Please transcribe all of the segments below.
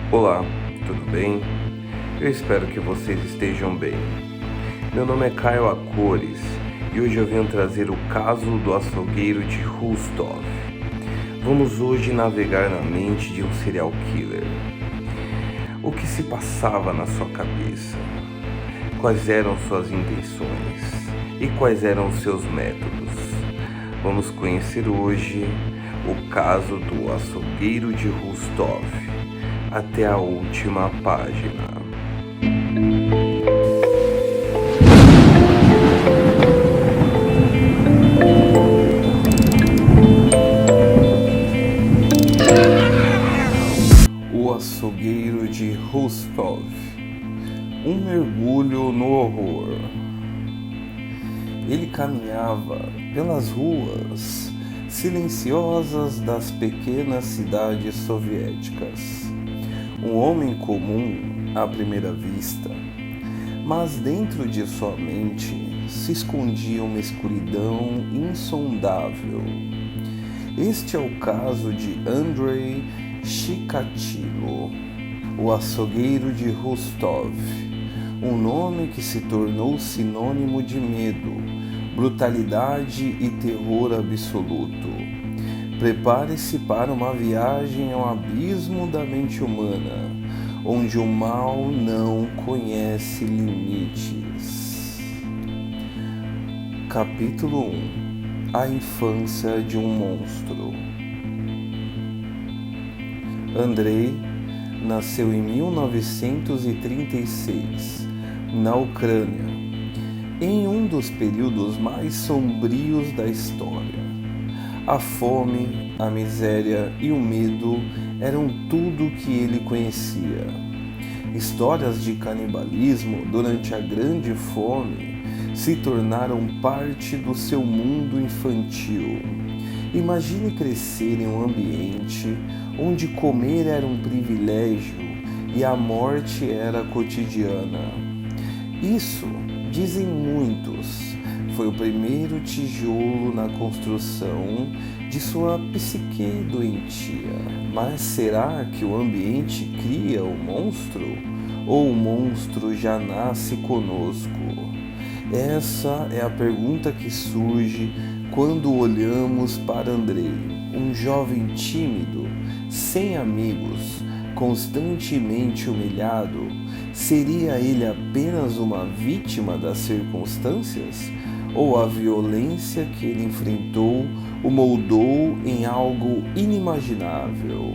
Olá, tudo bem? Eu espero que vocês estejam bem. Meu nome é Caio Acores e hoje eu venho trazer o caso do açougueiro de Rostov. Vamos hoje navegar na mente de um serial killer. O que se passava na sua cabeça? Quais eram suas intenções? E quais eram seus métodos? Vamos conhecer hoje o caso do açougueiro de Rostov até a última página. O açougueiro de Rostov. Um mergulho no horror. Ele caminhava pelas ruas silenciosas das pequenas cidades soviéticas. Um homem comum à primeira vista, mas dentro de sua mente se escondia uma escuridão insondável. Este é o caso de Andrei Chikatilo, o açougueiro de Rostov, um nome que se tornou sinônimo de medo, brutalidade e terror absoluto. Prepare-se para uma viagem ao abismo da mente humana, onde o mal não conhece limites. Capítulo 1. A infância de um monstro. Andrei nasceu em 1936, na Ucrânia, em um dos períodos mais sombrios da história. A fome, a miséria e o medo eram tudo que ele conhecia. Histórias de canibalismo durante a Grande Fome se tornaram parte do seu mundo infantil. Imagine crescer em um ambiente onde comer era um privilégio e a morte era cotidiana. Isso, dizem muitos, foi o primeiro tijolo na construção de sua psique doentia. Mas será que o ambiente cria o monstro? Ou o monstro já nasce conosco? Essa é a pergunta que surge quando olhamos para Andrei, um jovem tímido, sem amigos, constantemente humilhado. Seria ele apenas uma vítima das circunstâncias? Ou a violência que ele enfrentou o moldou em algo inimaginável?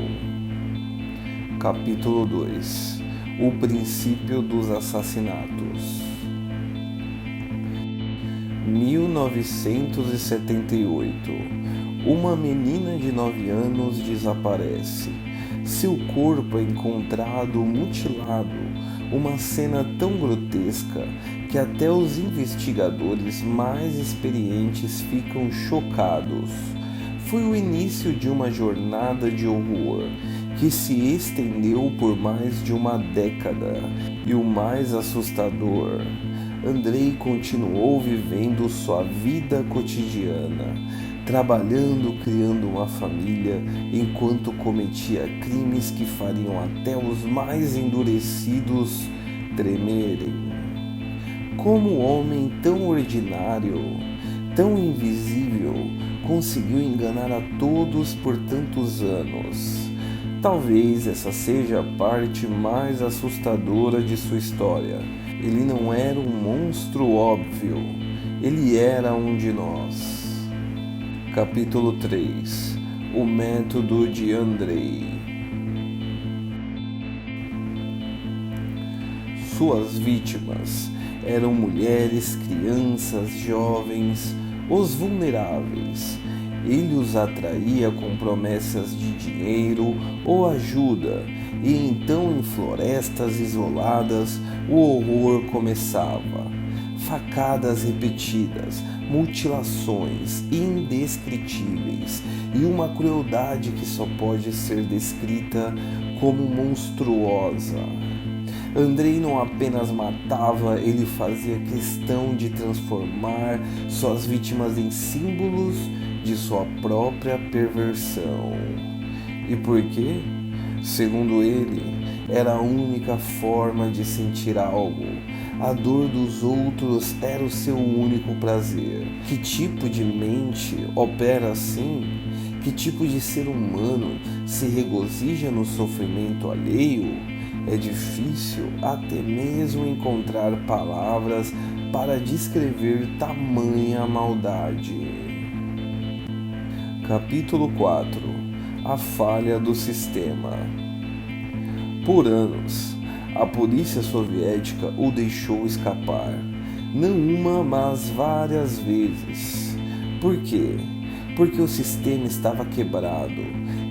Capítulo 2. O princípio dos assassinatos. 1978. Uma menina de 9 anos desaparece. Seu corpo é encontrado mutilado, uma cena tão grotesca que até os investigadores mais experientes ficam chocados. Foi o início de uma jornada de horror que se estendeu por mais de uma década. E o mais assustador, Andrei continuou vivendo sua vida cotidiana, trabalhando, criando uma família, enquanto cometia crimes que fariam até os mais endurecidos tremerem. Como um homem tão ordinário, tão invisível, conseguiu enganar a todos por tantos anos? Talvez essa seja a parte mais assustadora de sua história. Ele não era um monstro óbvio, ele era um de nós. Capítulo 3. O método de Andrei. Suas vítimas eram mulheres, crianças, jovens, os vulneráveis. Ele os atraía com promessas de dinheiro ou ajuda, e então em florestas isoladas o horror começava. Facadas repetidas, mutilações indescritíveis e uma crueldade que só pode ser descrita como monstruosa. Andrei não apenas matava, ele fazia questão de transformar suas vítimas em símbolos de sua própria perversão. E por quê? Segundo ele, era a única forma de sentir algo. A dor dos outros era o seu único prazer. Que tipo de mente opera assim? Que tipo de ser humano se regozija no sofrimento alheio? É difícil até mesmo encontrar palavras para descrever tamanha maldade. Capítulo 4 – A falha do sistema. Por anos, a polícia soviética o deixou escapar, não uma, mas várias vezes. Por quê? Porque o sistema estava quebrado.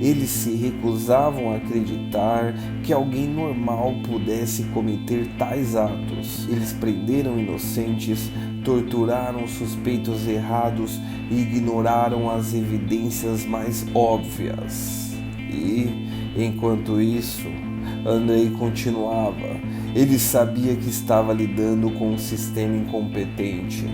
Eles se recusavam a acreditar que alguém normal pudesse cometer tais atos. Eles prenderam inocentes, torturaram suspeitos errados e ignoraram as evidências mais óbvias. E, enquanto isso, Andrei continuava. Ele sabia que estava lidando com um sistema incompetente.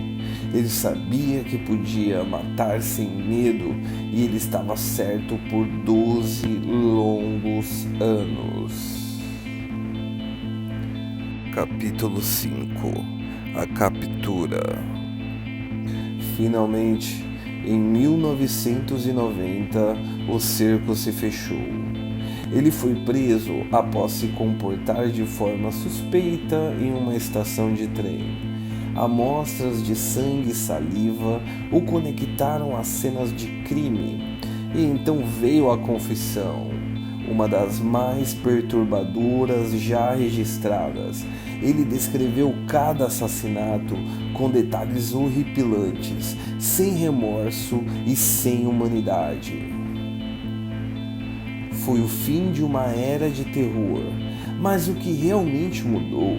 Ele sabia que podia matar sem medo e ele estava certo por 12 longos anos. Capítulo 5 – A captura. Finalmente, em 1990, o cerco se fechou. Ele foi preso após se comportar de forma suspeita em uma estação de trem. Amostras de sangue e saliva o conectaram às cenas de crime. E então veio a confissão, uma das mais perturbadoras já registradas. Ele descreveu cada assassinato com detalhes horripilantes, sem remorso e sem humanidade. Foi o fim de uma era de terror, mas o que realmente mudou?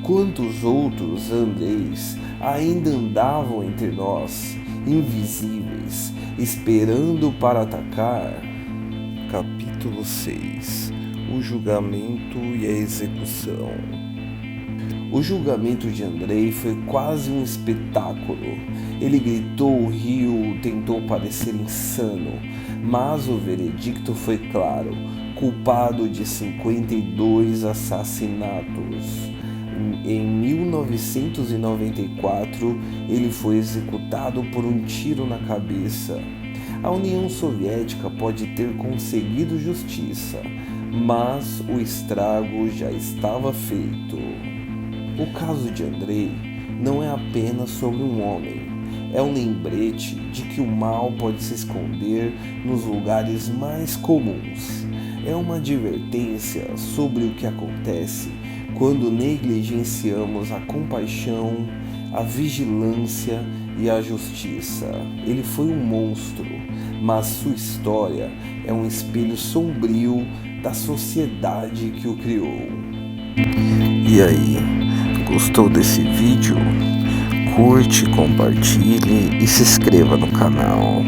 Quantos outros Andreis ainda andavam entre nós, invisíveis, esperando para atacar? Capítulo 6 – O julgamento e a execução. O julgamento de Andrei foi quase um espetáculo. Ele gritou, riu, tentou parecer insano, mas o veredicto foi claro: culpado de 52 assassinatos. Em 1994, ele foi executado por um tiro na cabeça. A União Soviética pode ter conseguido justiça, mas o estrago já estava feito. O caso de Andrei não é apenas sobre um homem, é um lembrete de que o mal pode se esconder nos lugares mais comuns. É uma advertência sobre o que acontece quando negligenciamos a compaixão, a vigilância e a justiça. Ele foi um monstro, mas sua história é um espelho sombrio da sociedade que o criou. E aí, gostou desse vídeo? Curte, compartilhe e se inscreva no canal.